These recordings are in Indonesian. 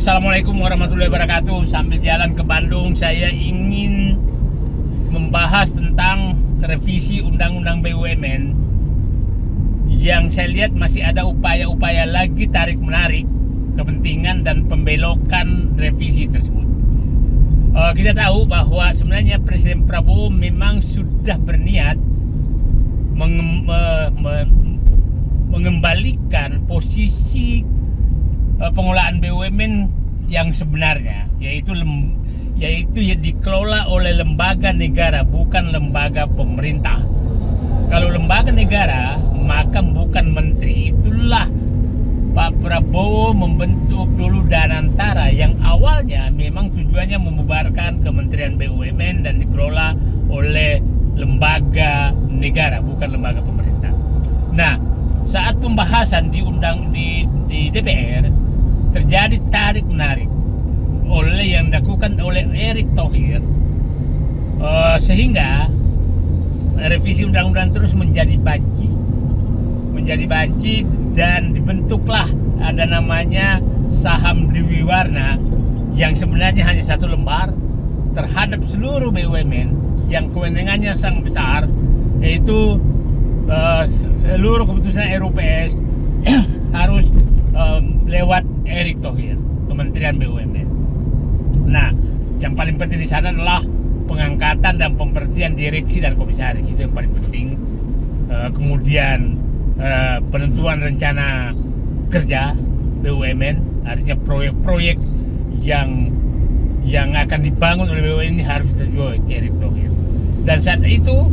Assalamualaikum warahmatullahi wabarakatuh. Sambil jalan ke Bandung, saya ingin membahas tentang revisi Undang-Undang BUMN yang saya lihat masih ada upaya-upaya lagi tarik-menarik kepentingan dan pembelokan revisi tersebut. Kita tahu bahwa sebenarnya Presiden Prabowo memang sudah berniat mengembalikan posisi pengelolaan BUMN yang sebenarnya, yaitu dikelola oleh lembaga negara, bukan lembaga pemerintah. Kalau lembaga negara, maka bukan menteri. Itulah Pak Prabowo membentuk dulu Danantara yang awalnya memang tujuannya membubarkan Kementerian BUMN dan dikelola oleh lembaga negara, bukan lembaga pemerintah. Nah, saat pembahasan di DPR terjadi tarik menarik yang dilakukan oleh Erick Thohir, sehingga revisi undang-undang terus menjadi banci dan dibentuklah ada namanya saham Dewi Warna yang sebenarnya hanya satu lembar terhadap seluruh BUMN yang kewenangannya sangat besar, yaitu seluruh keputusan RUPS harus lewat Erick Thohir, Kementerian BUMN. Nah, yang paling penting di sana adalah pengangkatan dan pemberhentian direksi dan komisaris, itu yang paling penting. Kemudian penentuan rencana kerja BUMN, artinya proyek-proyek yang akan dibangun oleh BUMN ini harus disetujui Erick Thohir. Dan saat itu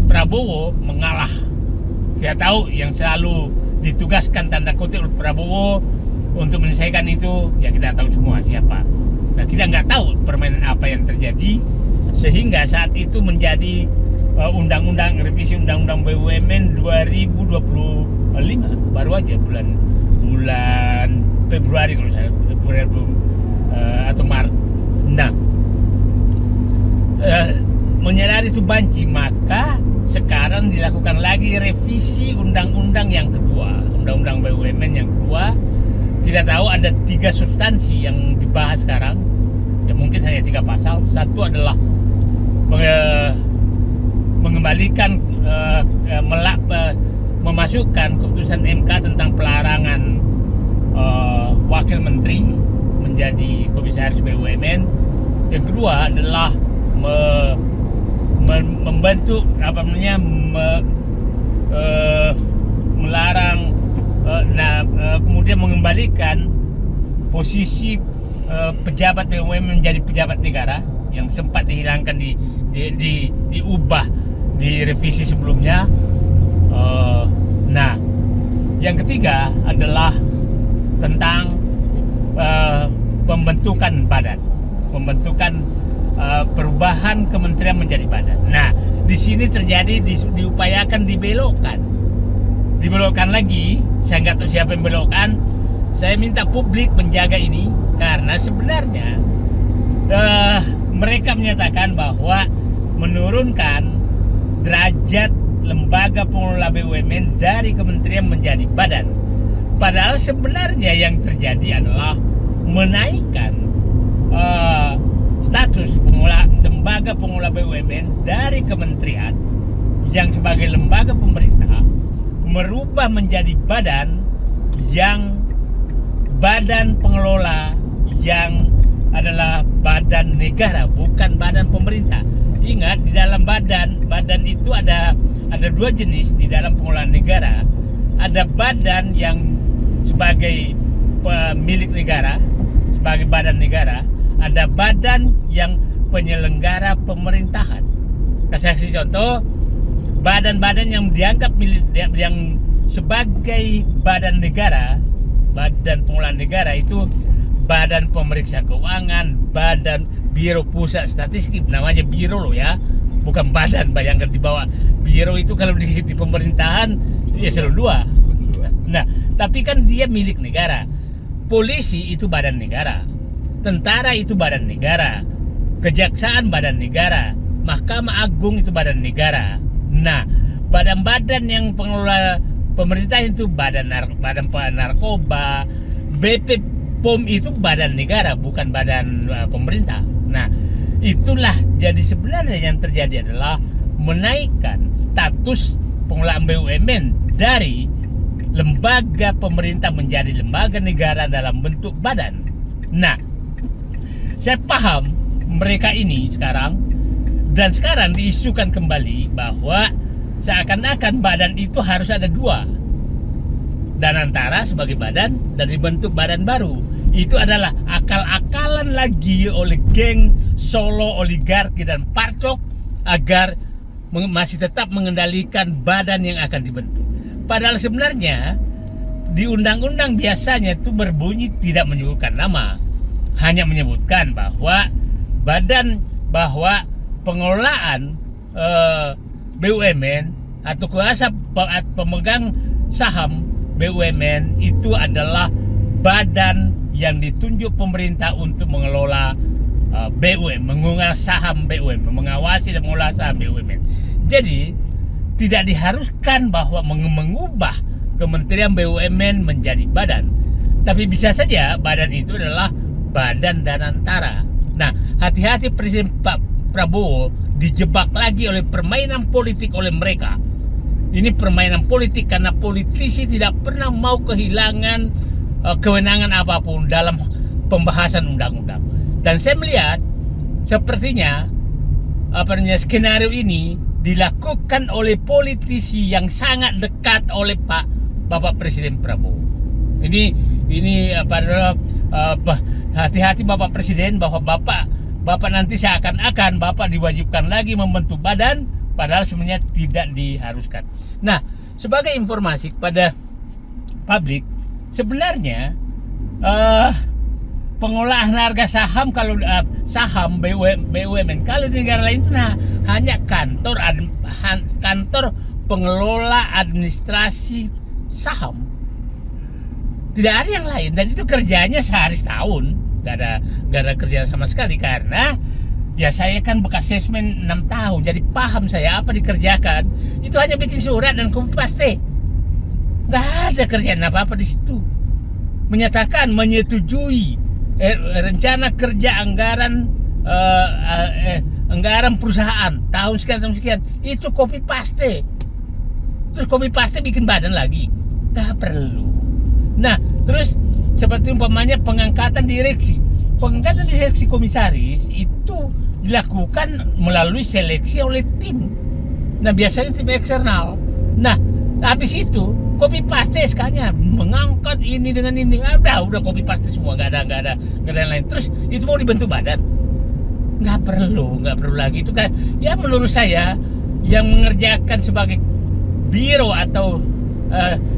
Prabowo mengalah. Kita tahu yang selalu ditugaskan tanda kutip oleh Prabowo untuk menyelesaikan itu, ya kita tahu semua siapa. Nah, kita nggak tahu permainan apa yang terjadi, sehingga saat itu menjadi revisi undang-undang BUMN 2025, baru aja bulan Februari kalau saya atau Maret. Nah, menyadari itu banci, maka sekarang dilakukan lagi revisi undang-undang yang kedua, undang-undang BUMN yang kedua. Kita tahu ada 3 substansi yang dibahas sekarang, ya mungkin hanya 3 pasal. Satu adalah mengembalikan memasukkan keputusan MK tentang pelarangan wakil menteri menjadi komisaris BUMN. Yang kedua adalah membentuk melarang kemudian mengembalikan posisi pejabat BUMN menjadi pejabat negara yang sempat dihilangkan, diubah di revisi sebelumnya. Nah, yang ketiga adalah tentang pembentukan perubahan kementerian menjadi badan. Nah, di sini terjadi diupayakan dibelokkan lagi. Saya nggak tahu siapa yang belokkan. Saya minta publik menjaga ini karena sebenarnya mereka menyatakan bahwa menurunkan derajat lembaga pengelola BUMN dari kementerian menjadi badan. Padahal sebenarnya yang terjadi adalah menaikkan status lembaga pengelola BUMN dari kementerian yang sebagai lembaga pemerintah merubah menjadi badan pengelola yang adalah badan negara, bukan badan pemerintah. Ingat, di dalam badan itu ada 2 jenis di dalam pengelolaan negara. Ada badan yang sebagai pemilik negara, sebagai badan negara. Ada badan yang penyelenggara pemerintahan. Saya kasih contoh, badan-badan yang dianggap yang sebagai badan negara, badan pengelolaan negara itu Badan Pemeriksa Keuangan, Badan Biro Pusat Statistik, namanya biro loh ya, bukan badan. Bayangkan di bawah biro itu kalau di pemerintahan ya eselon 2. Nah, tapi kan dia milik negara. Polisi itu badan negara, tentara itu badan negara, kejaksaan badan negara, Mahkamah Agung itu badan negara. Nah, badan-badan yang pengelola pemerintah itu badan narkoba, POM itu badan negara, bukan badan pemerintah. Nah, itulah jadi sebenarnya yang terjadi adalah menaikkan status pengelolaan BUMN dari lembaga pemerintah menjadi lembaga negara dalam bentuk badan. Nah, saya paham mereka ini sekarang diisukan kembali bahwa seakan-akan badan itu harus ada dua. Danantara sebagai badan dan dibentuk badan baru. Itu adalah akal-akalan lagi oleh geng Solo oligarki dan Parcok agar masih tetap mengendalikan badan yang akan dibentuk. Padahal sebenarnya di undang-undang biasanya itu berbunyi tidak menyebutkan nama, hanya menyebutkan bahwa pengelolaan BUMN atau kuasa pemegang saham BUMN itu adalah badan yang ditunjuk pemerintah untuk mengelola BUMN, mengelola saham BUMN, mengawasi dan mengelola saham BUMN. Jadi tidak diharuskan bahwa mengubah Kementerian BUMN menjadi badan, tapi bisa saja badan itu adalah badan danantara. Nah, hati-hati Presiden Pak Prabowo dijebak lagi oleh permainan politik oleh mereka. Ini permainan politik karena politisi tidak pernah mau kehilangan kewenangan apapun dalam pembahasan undang-undang. Dan saya melihat sepertinya skenario ini dilakukan oleh politisi yang sangat dekat oleh Bapak Presiden Prabowo. Ini hati-hati Bapak Presiden bahwa Bapak nanti seakan-akan Bapak diwajibkan lagi membentuk badan. Padahal sebenarnya tidak diharuskan. Nah, sebagai informasi kepada publik, sebenarnya pengolahan harga saham saham BUMN kalau di negara lain itu hanya kantor pengelola administrasi saham. Tidak ada yang lain dan itu kerjanya sehari setahun, gak ada kerjaan sama sekali karena ya saya kan bekas sesmen 6 tahun, jadi paham saya apa dikerjakan. Itu hanya bikin surat dan copy paste. Nggak ada kerjaan apa-apa di situ. Menyatakan menyetujui rencana kerja anggaran perusahaan tahun sekian. Itu copy paste. Terus copy paste bikin badan lagi. Nggak perlu. Nah, terus seperti umpamanya pengangkatan direksi. Pengangkatan direksi komisaris itu dilakukan melalui seleksi oleh tim. Nah, biasanya tim eksternal. Nah, habis itu copy paste SK-nya mengangkat ini dengan ini. Udah copy paste semua, nggak ada yang lain. Terus itu mau dibentuk badan? Nggak perlu lagi. Itu kan ya menurut saya yang mengerjakan sebagai biro atau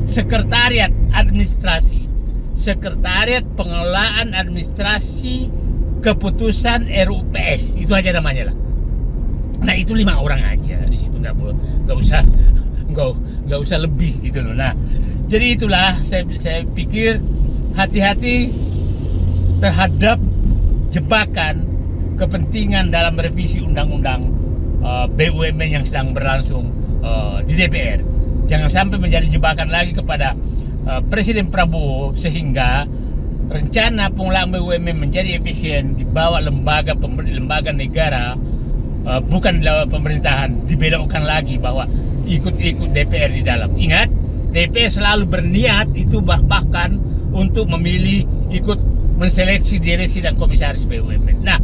sekretariat pengelolaan administrasi keputusan RUPS, itu aja namanya lah. Nah, itu 5 orang aja di situ, nggak usah lebih gitu loh. Nah, jadi itulah saya pikir hati-hati terhadap jebakan kepentingan dalam revisi undang-undang BUMN yang sedang berlangsung di DPR. Jangan sampai menjadi jebakan lagi kepada Presiden Prabowo sehingga rencana pengelolaan BUMN menjadi efisien di bawah lembaga negara, bukan di bawah pemerintahan, dibelokkan lagi bahwa ikut-ikut DPR di dalam. Ingat, DPR selalu berniat itu bahkan untuk memilih ikut menseleksi direksi dan komisaris BUMN. Nah,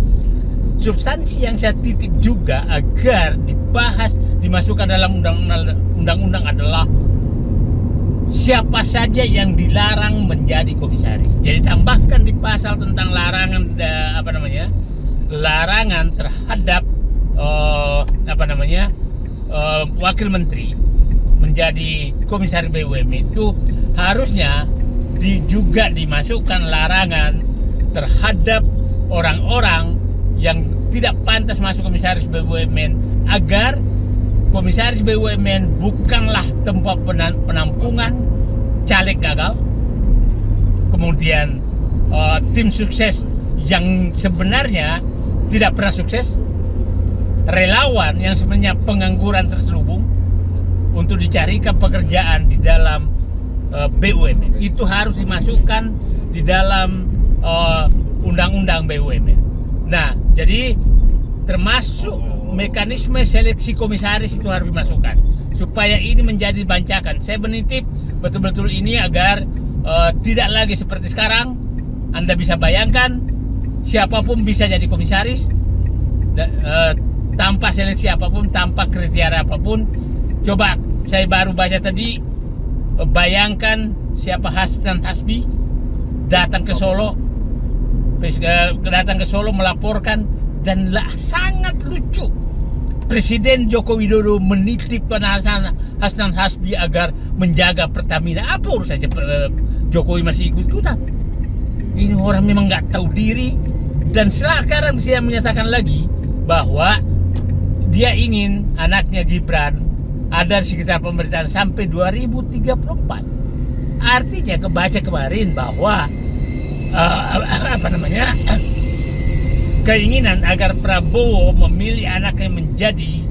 substansi yang saya titip juga agar dibahas, dimasukkan dalam undang-undang adalah siapa saja yang dilarang menjadi komisaris. Jadi tambahkan di pasal tentang larangan terhadap wakil menteri menjadi komisaris BUMN itu harusnya juga dimasukkan larangan terhadap orang-orang yang tidak pantas masuk komisaris BUMN agar komisaris BUMN bukanlah tempat penampungan caleg gagal, kemudian tim sukses yang sebenarnya tidak pernah sukses, relawan yang sebenarnya pengangguran terselubung untuk dicarikan pekerjaan di dalam BUMN. Itu harus dimasukkan di dalam undang-undang BUMN. Nah, jadi termasuk mekanisme seleksi komisaris itu harus dimasukkan supaya ini menjadi bancakan. Saya menitip betul-betul ini agar tidak lagi seperti sekarang. Anda bisa bayangkan siapapun bisa jadi komisaris tanpa seleksi apapun, tanpa kriteria apapun. Coba saya baru baca tadi, bayangkan siapa Hasan Hasbi datang ke Solo, melaporkan, dan sangat lucu. Presiden Joko Widodo menitip Hasan Hasbi agar menjaga Pertamina. Apa urusannya Jokowi masih ikut-ikutan? Ini orang memang nggak tahu diri. Dan sekarang dia menyatakan lagi bahwa dia ingin anaknya Gibran ada di sekitar pemerintahan sampai 2034. Artinya kebaca kemarin bahwa keinginan agar Prabowo memilih anaknya menjadi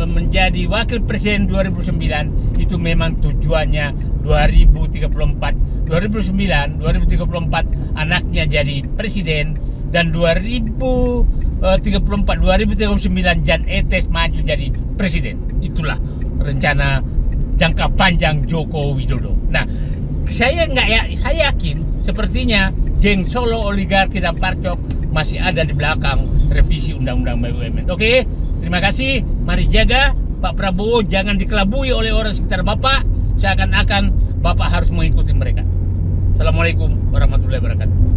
menjadi wakil presiden 2009 itu memang tujuannya 2034 anaknya jadi presiden, dan 2039 Jan Etes maju jadi presiden. Itulah rencana jangka panjang Joko Widodo. Nah, saya yakin sepertinya geng Solo, oligarki dan parcok masih ada di belakang revisi undang-undang BUMN. Oke, terima kasih. Mari jaga Pak Prabowo, jangan dikelabui oleh orang sekitar Bapak seakan-akan Bapak harus mengikuti mereka. Assalamualaikum warahmatullahi wabarakatuh.